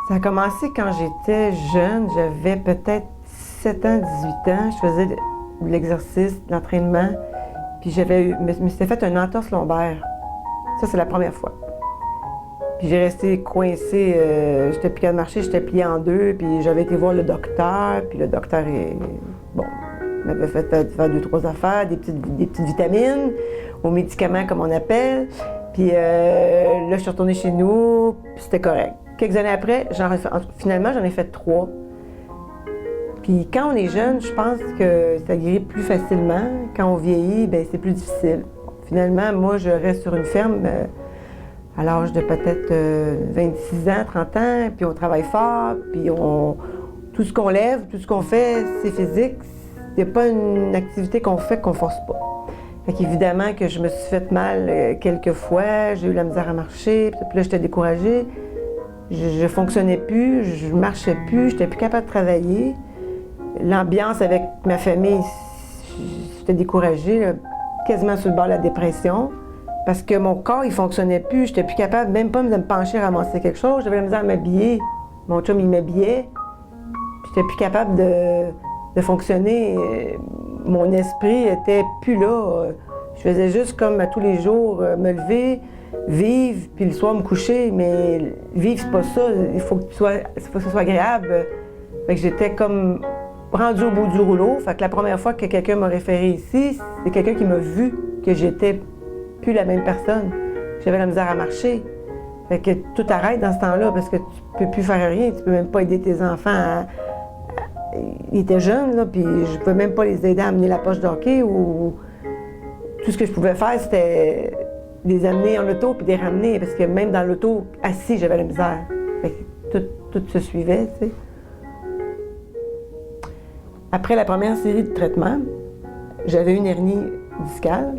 Ça a commencé quand j'étais jeune, j'avais peut-être 17 ans, 18 ans. Je faisais de l'exercice, de l'entraînement, puis me s'était fait une entorse lombaire. Ça, c'est la première fois. Puis j'ai resté coincée, j'étais plus capable de marcher, j'étais pliée en deux, puis j'avais été voir le docteur, puis le docteur m'avait fait faire deux, trois affaires, des petites vitamines, aux médicaments comme on appelle. Puis là, je suis retournée chez nous, puis c'était correct. Quelques années après, finalement, j'en ai fait 3. Puis quand on est jeune, je pense que ça guérit plus facilement. Quand on vieillit, bien, c'est plus difficile. Finalement, moi, je reste sur une ferme à l'âge de peut-être 26 ans, 30 ans, puis on travaille fort, puis tout ce qu'on lève, tout ce qu'on fait, c'est physique. Il n'y a pas une activité qu'on fait qu'on force pas. Fait qu'évidemment que je me suis fait mal quelques fois, j'ai eu la misère à marcher, puis là, j'étais découragée. Je fonctionnais plus, je marchais plus, j'étais plus capable de travailler. L'ambiance avec ma famille, j'étais découragée, là, quasiment sur le bord de la dépression. Parce que mon corps, il fonctionnait plus, j'étais plus capable même pas de me pencher, ramasser quelque chose. J'avais la misère à m'habiller. Mon chum, il m'habillait. J'étais plus capable de fonctionner. Mon esprit était plus là. Je faisais juste comme à tous les jours, me lever, vivre, puis le soir me coucher. Mais vivre, c'est pas ça. Il faut que ce soit agréable. Fait que j'étais comme rendue au bout du rouleau. Fait que la première fois que quelqu'un m'a référé ici, c'est quelqu'un qui m'a vu que j'étais plus la même personne. J'avais la misère à marcher. Fait que tout arrête dans ce temps-là parce que tu peux plus faire rien. Tu peux même pas aider tes enfants Ils étaient jeunes, là, puis je pouvais même pas les aider à amener la poche d'hockey ou... Tout ce que je pouvais faire, c'était les amener en auto puis les ramener parce que même dans l'auto, assis, j'avais la misère. Fait que tout se suivait, tu sais. Après la première série de traitements, j'avais une hernie discale.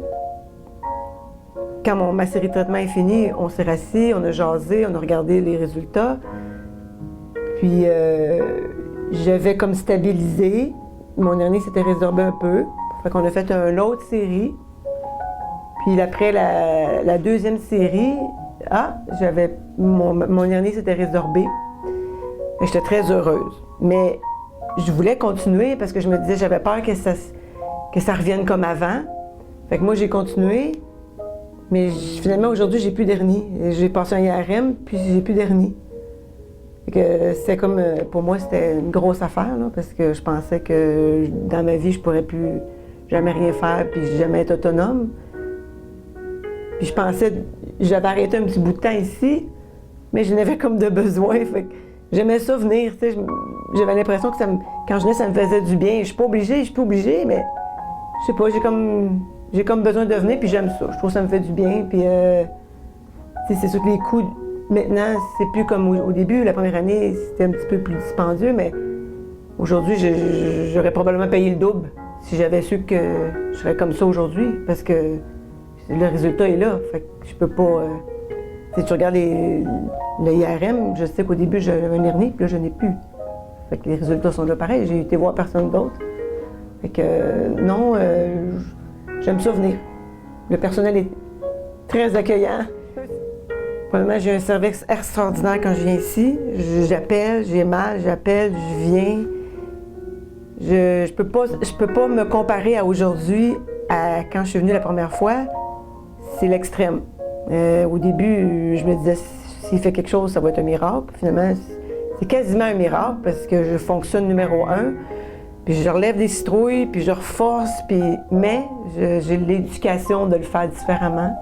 Quand ma série de traitements est finie, on s'est rassis, on a jasé, on a regardé les résultats. Puis j'avais comme stabilisé. Mon hernie s'était résorbée un peu. Fait qu'on a fait une autre série. Puis après la deuxième série, mon hernie s'était résorbée. J'étais très heureuse. Mais je voulais continuer parce que je me disais, j'avais peur que ça revienne comme avant. Fait que moi, j'ai continué. Mais finalement, aujourd'hui, j'ai plus d'hernie. J'ai passé un IRM, puis j'ai plus d'hernie. C'était comme, pour moi, c'était une grosse affaire, là, parce que je pensais que dans ma vie, je pourrais plus jamais rien faire, puis jamais être autonome. Puis je pensais, j'avais arrêté un petit bout de temps ici, mais je n'avais comme de besoin. Fait que j'aimais ça venir, tu sais. J'avais l'impression que quand je venais, ça me faisait du bien. Je suis pas obligée, mais je sais pas, j'ai comme besoin de venir, puis j'aime ça. Je trouve que ça me fait du bien, puis c'est sûr que les coûts, maintenant, c'est plus comme au début. La première année, c'était un petit peu plus dispendieux, mais aujourd'hui, j'aurais probablement payé le double si j'avais su que je serais comme ça aujourd'hui, parce que le résultat est là. Fait que je peux pas... si tu regardes le IRM, je sais qu'au début, j'avais une hernie, puis là, je n'ai plus. Fait que les résultats sont là pareil. J'ai été voir personne d'autre. Fait que non, j'aime ça venir. Le personnel est très accueillant. Premièrement, j'ai un service extraordinaire quand je viens ici. J'appelle, j'ai mal, j'appelle, je viens. Je peux pas me comparer à aujourd'hui, à quand je suis venue la première fois. C'est l'extrême. Au début, je me disais, s'il fait quelque chose, ça va être un miracle. Finalement, c'est quasiment un miracle parce que je fonctionne numéro 1. Puis je relève des citrouilles, puis je reforce, mais j'ai l'éducation de le faire différemment.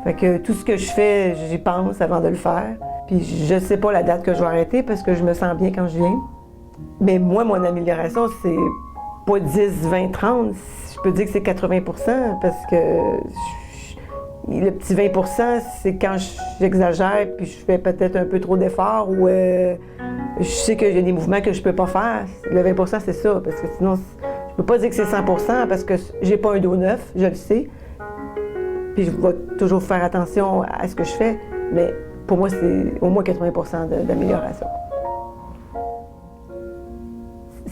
Fait que tout ce que je fais, j'y pense avant de le faire. Puis je sais pas la date que je vais arrêter parce que je me sens bien quand je viens. Mais moi, mon amélioration, c'est pas 10, 20, 30. Je peux dire que c'est 80 parce que le petit 20 c'est quand j'exagère puis je fais peut-être un peu trop d'efforts ou je sais que j'ai des mouvements que je peux pas faire. Le 20 c'est ça, parce que sinon, je peux pas dire que c'est 100 parce que j'ai pas un dos neuf, je le sais. Puis je vais toujours faire attention à ce que je fais, mais pour moi, c'est au moins 80 d'amélioration.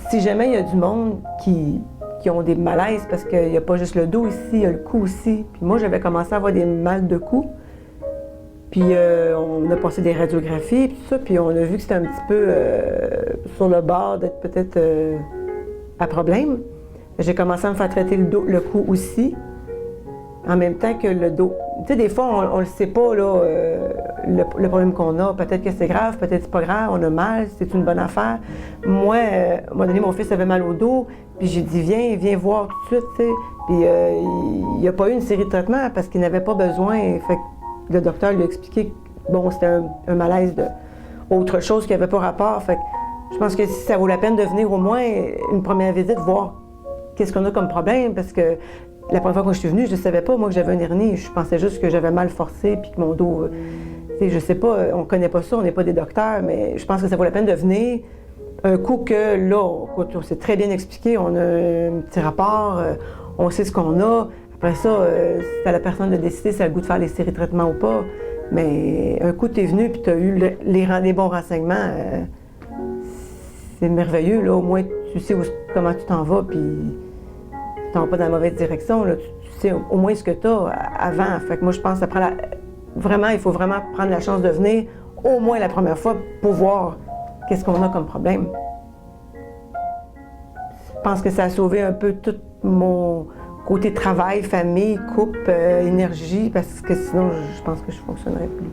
Si jamais il y a du monde qui ont des malaises, parce qu'il n'y a pas juste le dos ici, il y a le cou aussi. Puis moi, j'avais commencé à avoir des mal de cou. Puis on a passé des radiographies, puis tout ça, puis on a vu que c'était un petit peu sur le bord d'être peut-être à problème. J'ai commencé à me faire traiter le cou aussi, en même temps que le dos. Tu sais, des fois, on ne le sait pas, là, le problème qu'on a. Peut-être que c'est grave, peut-être que c'est pas grave, on a mal, c'est une bonne affaire. Moi, à un moment donné, mon fils avait mal au dos, puis j'ai dit, viens voir tout de suite, tu sais. Puis il n'y a pas eu une série de traitements parce qu'il n'avait pas besoin. Fait que le docteur lui a expliqué que, bon, c'était un malaise de autre chose qui n'avait pas rapport. Fait que je pense que ça vaut la peine de venir au moins une première visite, voir qu'est-ce qu'on a comme problème, parce que la première fois que je suis venue, je ne savais pas, moi, que j'avais une hernie. Je pensais juste que j'avais mal forcé, puis que mon dos... je sais pas, on ne connaît pas ça, on n'est pas des docteurs, mais je pense que ça vaut la peine de venir. Un coup que, là, on s'est très bien expliqué, on a un petit rapport, on sait ce qu'on a. Après ça, c'est à la personne de décider si elle a le goût de faire les séries de traitement ou pas. Mais un coup, tu es venu, puis tu as eu les bons renseignements, c'est merveilleux, là. Au moins, tu sais comment tu t'en vas, puis... tu t'en vas pas dans la mauvaise direction, là. Tu sais au moins ce que tu as avant. Fait que moi, je pense que vraiment, il faut vraiment prendre la chance de venir au moins la première fois pour voir qu'est-ce qu'on a comme problème. Je pense que ça a sauvé un peu tout mon côté travail, famille, couple, énergie, parce que sinon, je pense que je ne fonctionnerais plus.